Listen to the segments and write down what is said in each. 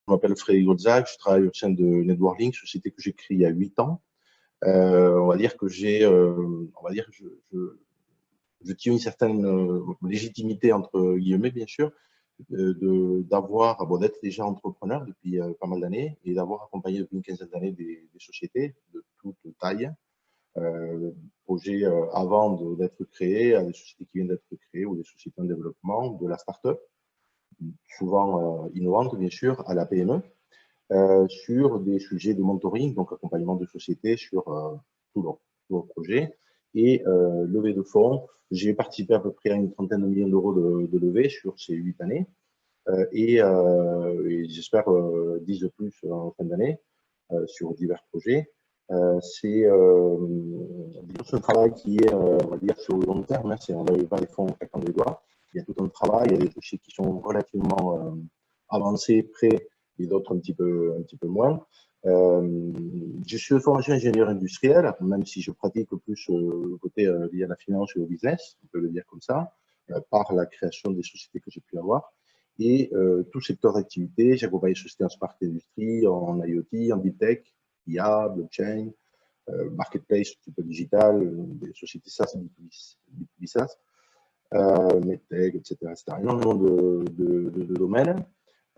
Je m'appelle Frédéric Golzac, je travaille au sein de Networlink, société que j'ai créée il y a 8 ans. On va dire que je tiens une certaine légitimité, entre guillemets, bien sûr, d'être déjà entrepreneur depuis pas mal d'années et d'avoir accompagné depuis une quinzaine d'années des sociétés de toute taille, projets avant d'être créés, à des sociétés qui viennent d'être créées ou des sociétés en développement, de la start-up, souvent innovantes, bien sûr, à la PME. Sur des sujets de mentoring, donc accompagnement de sociétés sur tous leurs projets et levée de fonds. J'ai participé à peu près à une trentaine de millions d'euros de levée sur ces 8 années et j'espère 10 de plus en fin d'année sur divers projets. C'est un travail qui est, on va dire, sur le long terme, hein, on ne lève pas les fonds en claquant des doigts. Il y a tout un travail, il y a des dossiers qui sont relativement avancés, prêts, et d'autres un petit peu moins. Je suis de formation ingénieur industriel, même si je pratique plus le côté lié à la finance et au business, on peut le dire comme ça, par la création des sociétés que j'ai pu avoir. Et tout secteur d'activité, j'ai accompagné les sociétés en smart industry, en IoT, en deep tech, IA, blockchain, marketplace, un petit peu digital, des sociétés SaaS, B2B SaaS, medtech, etc., etc. Énormément de domaines.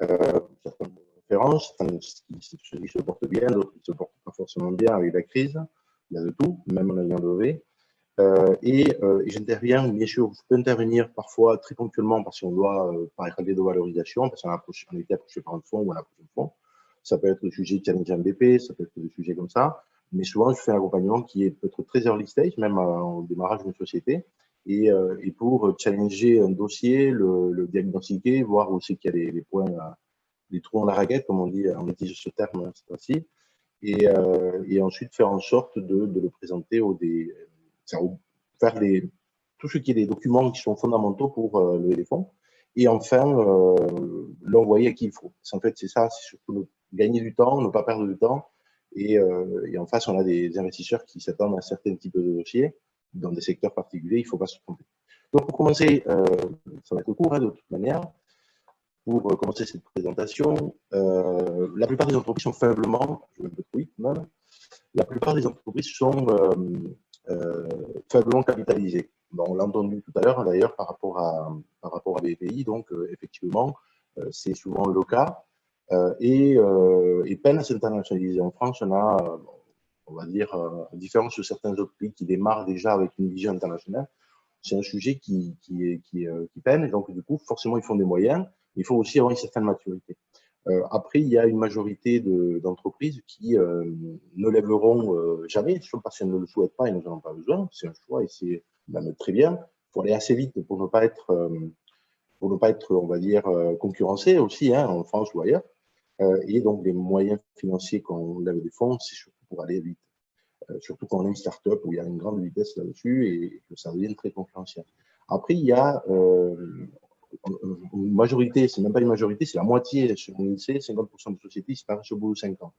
Certaines références, ceux qui se portent bien, d'autres qui ne se portent pas forcément bien avec la crise. Il y a de tout, même en ayant levé. Et j'interviens, bien sûr, je peux intervenir parfois très ponctuellement parce qu'on doit, par règle de valorisation, parce qu'on a été approché par un fonds ou un approché de fonds. Ça peut être le sujet challenge MVP, ça peut être des sujets comme ça. Mais souvent, je fais un accompagnement qui est peut-être très early stage, même au démarrage d'une société. Et pour challenger un dossier, le diagnostiquer, voir où c'est qu'il y a des points, des trous dans la raquette, comme on dit, on utilise ce terme cette fois-ci. Et ensuite faire en sorte de le présenter faire tout ce qui est des documents qui sont fondamentaux pour lever des fonds, et enfin l'envoyer à qui il faut. En fait, c'est ça, c'est surtout gagner du temps, ne pas perdre du temps, et en face, on a des investisseurs qui s'attendent à certains types de dossiers, dans des secteurs particuliers, il ne faut pas se tromper. Donc, pour commencer, ça va être court, hein, de toute manière. Pour commencer cette présentation, la plupart des entreprises sont faiblement, je vais un peu trop vite même, la plupart des entreprises sont faiblement capitalisées. Bon, on l'a entendu tout à l'heure, d'ailleurs, par rapport à BPI, donc effectivement, c'est souvent le cas, et peine à s'internationaliser. En France, on a, on va dire, à différence de certains autres pays qui démarrent déjà avec une vision internationale, c'est un sujet qui peine, et donc du coup, forcément, ils font des moyens. Il faut aussi avoir une certaine maturité. Après, il y a une majorité d'entreprises qui ne lèveront jamais, soit parce qu'elles ne le souhaitent pas et nous n'en avons pas besoin. C'est un choix et c'est même très bien. Il faut aller assez vite pour ne pas être, on va dire, concurrencé aussi, hein, en France ou ailleurs. Et donc, les moyens financiers qu'on lève des fonds, c'est surtout pour aller vite. Surtout quand on est une start-up où il y a une grande vitesse là-dessus et que ça devient très concurrentiel. Après, il y a une majorité, c'est même pas une majorité, c'est la moitié sur l'INSEE, 50% des sociétés disparaissent au bout de 5 ans.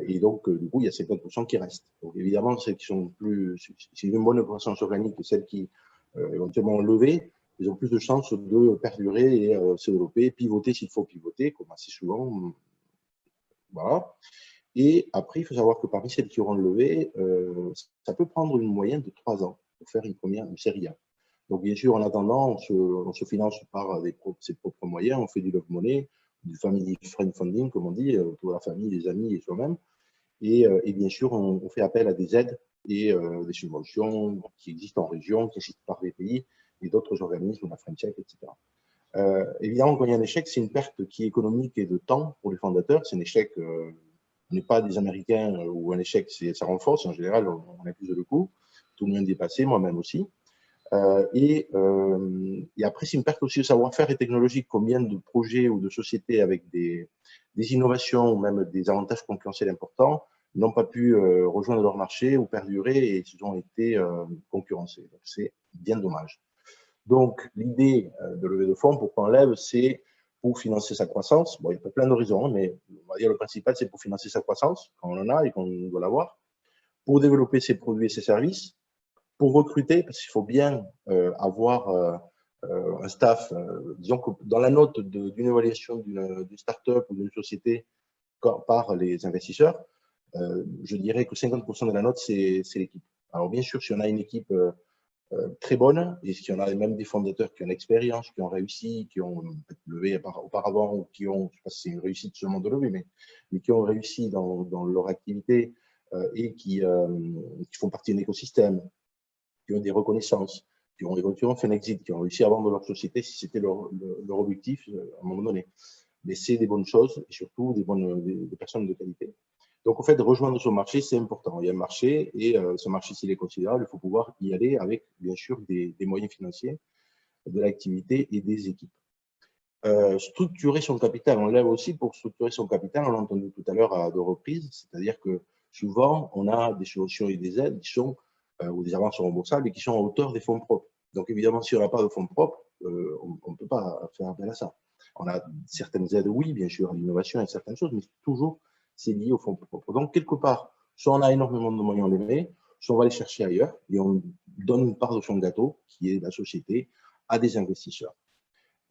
Et donc, du coup, il y a 50% qui restent. Donc, évidemment, celles qui sont plus, c'est une bonne croissance organique que celles qui éventuellement ont levé, ils ont plus de chances de perdurer et se développer, pivoter s'il faut pivoter, comme assez souvent. Voilà. Et après, il faut savoir que parmi celles qui auront levé, ça peut prendre une moyenne de 3 ans pour faire une série A. Donc, bien sûr, en attendant, on se finance par ses propres moyens, on fait du love money, du family friend funding, comme on dit, autour de la famille, des amis et soi-même. Et bien sûr, on fait appel à des aides et des subventions qui existent en région, qui existent par des pays et d'autres organismes, la French Tech, etc. Évidemment, quand il y a un échec, c'est une perte qui est économique et de temps pour les fondateurs. C'est un échec, on n'est pas des Américains où un échec, ça renforce. En général, on accuse le coup. Tout le monde est passé, moi-même aussi. Et après, c'est une perte aussi de savoir-faire et technologique. Combien de projets ou de sociétés avec des innovations ou même des avantages concurrentiels importants n'ont pas pu rejoindre leur marché ou perdurer et ils ont été concurrencés. Donc, c'est bien dommage. Donc, l'idée de lever de fonds, pourquoi on lève, c'est pour financer sa croissance. Bon, il y a plein de raisons, mais on va dire le principal, c'est pour financer sa croissance, quand on en a et qu'on doit l'avoir, pour développer ses produits et ses services, pour recruter, parce qu'il faut bien avoir un staff, disons que dans la note d'une évaluation d'une start-up ou d'une société par les investisseurs, je dirais que 50% de la note, c'est l'équipe. Alors bien sûr, si on a une équipe très bonne, et si on a même des fondateurs qui ont l'expérience, qui ont réussi, qui ont levé auparavant, ou qui ont, je ne sais pas si c'est une réussite seulement de lever, mais qui ont réussi dans leur activité et qui font partie d'un écosystème, qui ont des reconnaissances, qui ont éventuellement fait un exit, qui ont réussi à vendre leur société si c'était leur objectif à un moment donné. Mais c'est des bonnes choses et surtout des personnes de qualité. Donc, en fait, rejoindre ce marché, c'est important. Il y a un marché et ce marché, s'il est considérable, il faut pouvoir y aller avec, bien sûr, des moyens financiers, de l'activité et des équipes. Structurer son capital, on lève aussi pour structurer son capital, on l'a entendu tout à l'heure à deux reprises, c'est-à-dire que souvent, on a des solutions et des aides qui sont, ou des avances remboursables et qui sont à hauteur des fonds propres. Donc, évidemment, si on n'a pas de fonds propres, on ne peut pas faire appel à ça. On a certaines aides, oui, bien sûr, à l'innovation et certaines choses, mais toujours, c'est lié aux fonds propres. Donc, quelque part, soit on a énormément de moyens, on les met, soit on va les chercher ailleurs et on donne une part de son gâteau, qui est la société, à des investisseurs.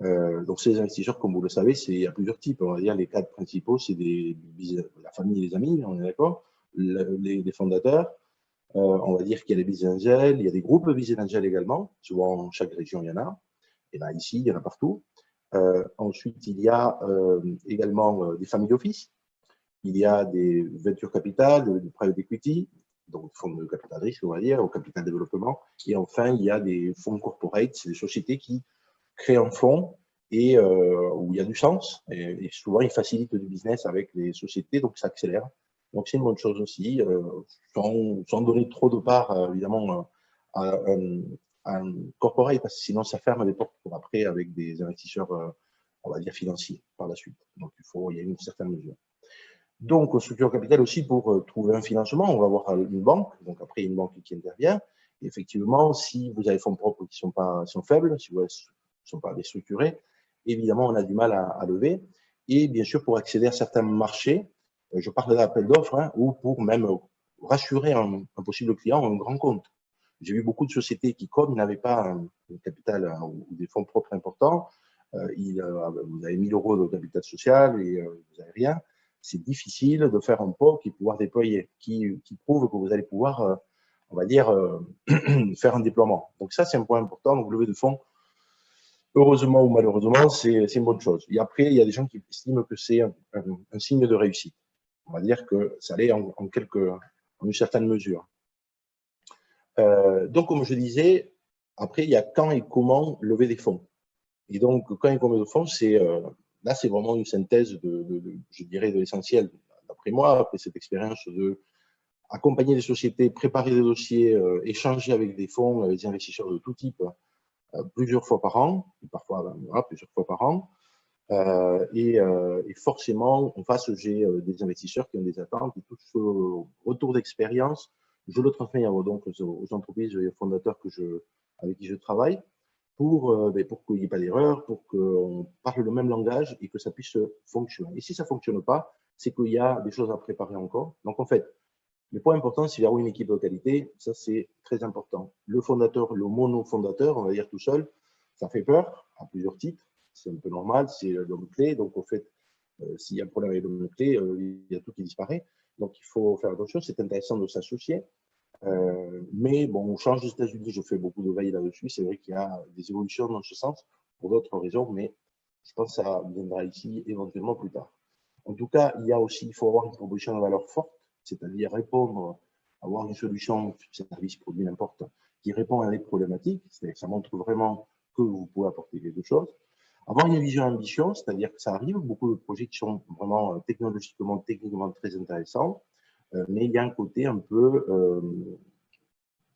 Donc, ces investisseurs, comme vous le savez, il y a plusieurs types. On va dire les quatre principaux, c'est la famille et les amis, on est d'accord, les fondateurs. On va dire qu'il y a les business angels, il y a des groupes de business angels également. Souvent, dans chaque région, il y en a. Et là, ici, il y en a partout. Ensuite, il y a également des family office. Il y a des venture capital, des private equity, donc fonds de capital risque, on va dire, au capital développement. Et enfin, il y a des fonds corporate, c'est des sociétés qui créent un fonds et où il y a du sens. Et souvent, ils facilitent du business avec les sociétés, donc ça accélère. Donc, c'est une bonne chose aussi, sans donner trop de part, évidemment, à un corporate, parce que sinon, ça ferme les portes pour après avec des investisseurs, on va dire, financiers par la suite. Donc, il y a une certaine mesure. Donc, on structure capital aussi pour trouver un financement. On va voir une banque, donc après, une banque qui intervient. Et effectivement, si vous avez fonds propres qui sont faibles, si vous ne sont pas déstructurés, évidemment, on a du mal à lever. Et bien sûr, pour accéder à certains marchés, je parle d'appel d'offres, hein, ou pour même rassurer un possible client un grand compte. J'ai vu beaucoup de sociétés qui, comme ils n'avaient pas un capital ou des fonds propres importants, vous avez 1 000 € de capital social et vous n'avez rien. C'est difficile de faire un POC et pouvoir déployer, qui prouve que vous allez pouvoir, on va dire, faire un déploiement. Donc ça, c'est un point important. Donc, lever de fonds, heureusement ou malheureusement, c'est une bonne chose. Et après, il y a des gens qui estiment que c'est un signe de réussite. On va dire que ça l'est en une certaine mesure. Donc, comme je disais, après, il y a quand et comment lever des fonds. Et donc, quand et comment de fonds, là, c'est vraiment une synthèse je dirais, de l'essentiel, d'après moi, après cette expérience de accompagner des sociétés, préparer des dossiers, échanger avec des fonds, des investisseurs de tout type, plusieurs fois par an, et parfois plusieurs fois par an. Et forcément, en face, j'ai des investisseurs qui ont des attentes et tout ce retour d'expérience, je le transmets donc aux entreprises et aux fondateurs avec qui je travaille pour qu'il n'y ait pas d'erreur, pour qu'on parle le même langage et que ça puisse fonctionner. Et si ça ne fonctionne pas, c'est qu'il y a des choses à préparer encore. Donc, en fait, le point important, c'est d'avoir une équipe de qualité. Ça, c'est très important. Le fondateur, le monofondateur, on va dire tout seul, ça fait peur à plusieurs titres. C'est un peu normal, c'est l'homme clé. Donc, en fait, s'il y a un problème avec l'homme clé, il y a tout qui disparaît. Donc, il faut faire attention. C'est intéressant de s'associer. Mais bon, on change des États-Unis, je fais beaucoup de veille là-dessus. C'est vrai qu'il y a des évolutions dans ce sens pour d'autres raisons, mais je pense que ça viendra ici éventuellement plus tard. En tout cas, il faut avoir une proposition de valeur forte, c'est-à-dire répondre, avoir une solution, service, produit, n'importe, qui répond à des problématiques, c'est-à-dire que ça montre vraiment que vous pouvez apporter quelque chose. Avoir une vision ambitieuse, c'est-à-dire que ça arrive, beaucoup de projets qui sont vraiment techniquement très intéressants, mais il y a un côté un peu,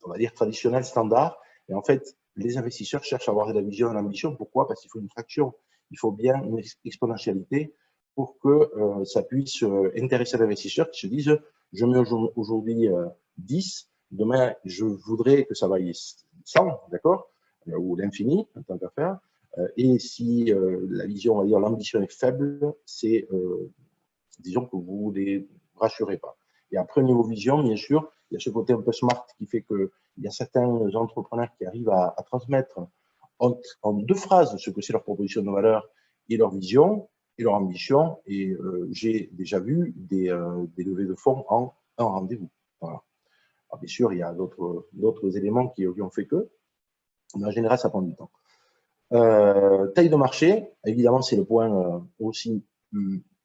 on va dire, traditionnel, standard. Et en fait, les investisseurs cherchent à avoir de la vision et l'ambition. Pourquoi? Parce qu'il faut une traction, il faut bien une exponentialité pour que ça puisse intéresser l'investisseur qui se dise, je mets aujourd'hui 10, demain, je voudrais que ça vaille 100, d'accord? Ou l'infini, en tant qu'affaire. Et si la vision, on va dire, l'ambition est faible, c'est, disons que vous ne les rassurez pas. Et après, au niveau vision, bien sûr, il y a ce côté un peu smart qui fait qu'il y a certains entrepreneurs qui arrivent à transmettre en 2 phrases ce que c'est leur proposition de valeur et leur vision et leur ambition. Et j'ai déjà vu des levées de fonds en un rendez-vous. Voilà. Alors, bien sûr, il y a d'autres éléments qui ont fait que, mais en général, ça prend du temps. Taille de marché, évidemment, c'est le point aussi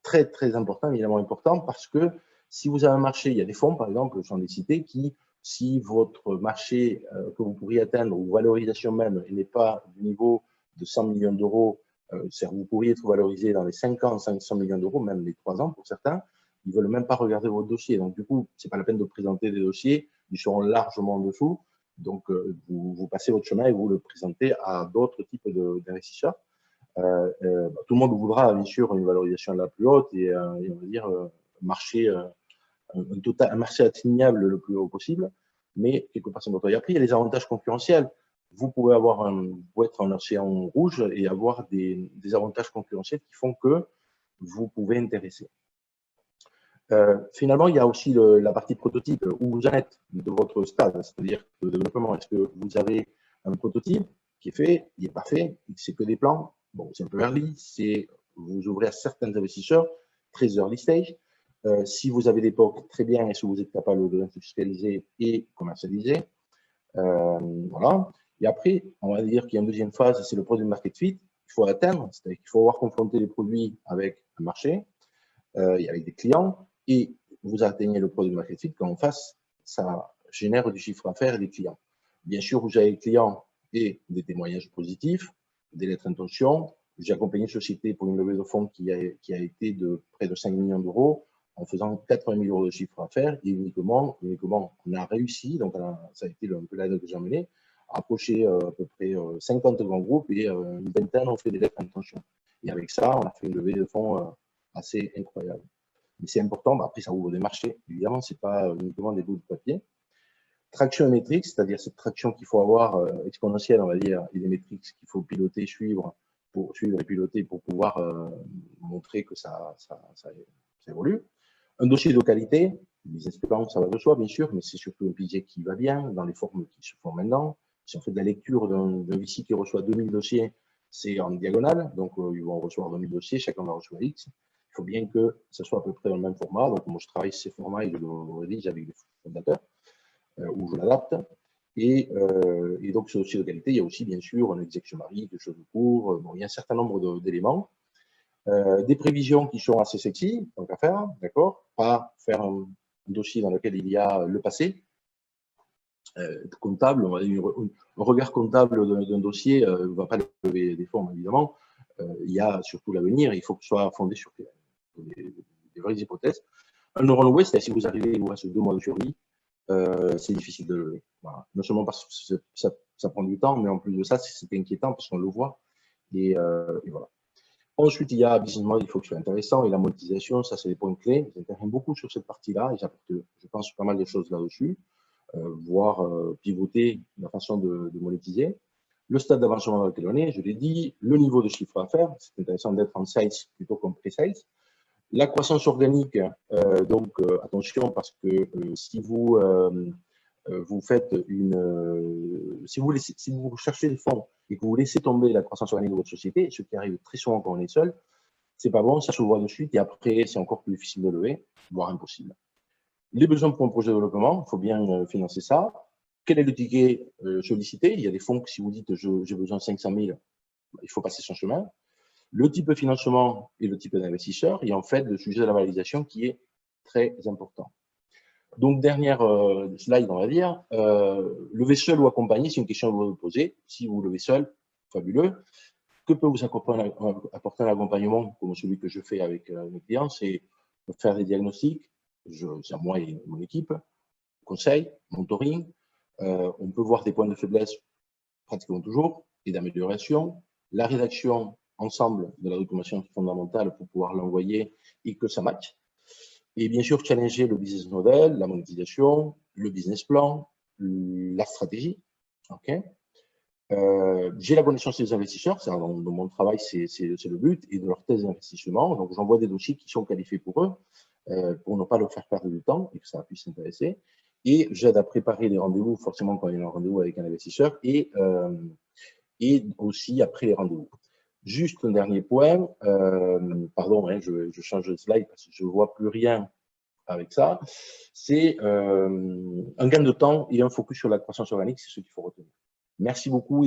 très, très important, évidemment important, parce que si vous avez un marché, il y a des fonds, par exemple, j'en ai cité, qui, si votre marché que vous pourriez atteindre, ou valorisation même, n'est pas du niveau de 100 millions d'euros, vous pourriez être valorisé dans les 5 ans, 500 millions d'euros, même les 3 ans pour certains, ils ne veulent même pas regarder votre dossier. Donc, du coup, ce n'est pas la peine de présenter des dossiers, ils seront largement en dessous. Donc, vous passez votre chemin et vous le présentez à d'autres types d'investisseurs. Tout le monde voudra, bien sûr, une valorisation la plus haute et on va dire, un marché atteignable le plus haut possible, mais quelque part, c'est notre. Et après, il y a les avantages concurrentiels. Vous pouvez être un océan rouge et avoir des avantages concurrentiels qui font que vous pouvez intéresser. Finalement, il y a aussi la partie prototype, où vous en êtes de votre stade, c'est-à-dire le développement. Est-ce que vous avez un prototype qui est fait, il n'est pas fait, c'est que des plans? Bon, c'est un peu early, vous ouvrez à certains investisseurs, très early stage. Si vous avez des POC, très bien, est-ce que vous êtes capable de l'industrialiser et commercialiser? Voilà. Et après, on va dire qu'il y a une deuxième phase, c'est le produit market fit qu'il faut atteindre, c'est-à-dire qu'il faut avoir confronté les produits avec un marché, avec des clients, et vous atteignez le produit market fit quand en face, ça génère du chiffre d'affaires et des clients. Bien sûr, vous avez des clients et des témoignages positifs, des lettres d'intention. J'ai accompagné une société pour une levée de fonds qui a été de près de 5 millions d'euros en faisant 80 000 euros de chiffre d'affaires et uniquement, on a réussi, donc ça a été un peu l'aide que j'ai menée, à approcher à peu près 50 grands groupes et une vingtaine ont fait des lettres d'intention. Et avec ça, on a fait une levée de fonds assez incroyable. Mais c'est important, après ça ouvre des marchés, évidemment, ce n'est pas uniquement des bouts de papier. Traction métrique, c'est-à-dire cette traction qu'il faut avoir exponentielle, on va dire, et des métriques qu'il faut piloter, suivre et piloter pour pouvoir montrer que ça évolue. Un dossier de qualité, business plan, ça va de soi, bien sûr, mais c'est surtout un budget qui va bien, dans les formes qui se font maintenant. Si on fait de la lecture d'un VC qui reçoit 2000 dossiers, c'est en diagonale, donc ils vont recevoir 2000 dossiers, chacun va recevoir X. Il faut bien que ce soit à peu près dans le même format. Donc, moi, je travaille ces formats et je le rédige avec les fondateurs, où je l'adapte. Et donc, ce dossier de qualité, il y a aussi, bien sûr, un exec summary, quelque chose de court. Bon, il y a un certain nombre d'éléments. Des prévisions qui sont assez sexy, donc à faire, d'accord? Pas faire un dossier dans lequel il y a le passé, comptable, on va dire, un regard comptable d'un dossier ne va pas lever des fonds, évidemment. Il y a surtout l'avenir, il faut que ce soit fondé sur des vraies hypothèses. Un runway, c'est si vous arrivez, il vous reste 2 mois de survie, c'est difficile de lever. Voilà. Non seulement parce que ça prend du temps, mais en plus de ça, c'est inquiétant parce qu'on le voit. Et voilà. Ensuite, il y a business model, il faut que ce soit intéressant, et la monétisation, ça, c'est des points clés. J'interviens beaucoup sur cette partie-là, et j'apporte, je pense, pas mal de choses là-dessus, voire pivoter la façon de monétiser. Le stade d'avancement dans lequel on est, je l'ai dit, le niveau de chiffre d'affaires, c'est intéressant d'être en sales plutôt qu'en pre-sales. La croissance organique, donc attention, parce que si vous faites si vous cherchez des fonds et que vous laissez tomber la croissance organique de votre société, ce qui arrive très souvent quand on est seul, c'est pas bon, ça se voit de suite et après, c'est encore plus difficile de lever, voire impossible. Les besoins pour un projet de développement, il faut bien financer ça. Quel est le ticket sollicité? Il y a des fonds que si vous dites j'ai besoin de 500 000, il faut passer son chemin. Le type de financement et le type d'investisseur, et en fait, le sujet de la validation qui est très important. Donc, dernière slide, on va dire, lever seul ou accompagné, c'est une question que vous vous posez. Si vous levez seul, fabuleux. Que peut vous apporter un accompagnement comme celui que je fais avec mes clients? C'est faire des diagnostics, c'est à moi et mon équipe, conseil, mentoring. On peut voir des points de faiblesse pratiquement toujours et d'amélioration. La rédaction ensemble de la documentation fondamentale pour pouvoir l'envoyer et que ça matche. Et bien sûr, challenger le business model, la monétisation, le business plan, la stratégie. Okay. J'ai la connaissance des investisseurs, dans mon travail, c'est le but, et de leur thèse d'investissement. Donc, j'envoie des dossiers qui sont qualifiés pour eux, pour ne pas leur faire perdre du temps et que ça puisse s'intéresser. Et j'aide à préparer les rendez-vous, forcément quand il y a un rendez-vous avec un investisseur, et et aussi après les rendez-vous. Juste un dernier point, pardon, hein, je change de slide parce que je ne vois plus rien avec ça, c'est un gain de temps et un focus sur la croissance organique, c'est ce qu'il faut retenir. Merci beaucoup.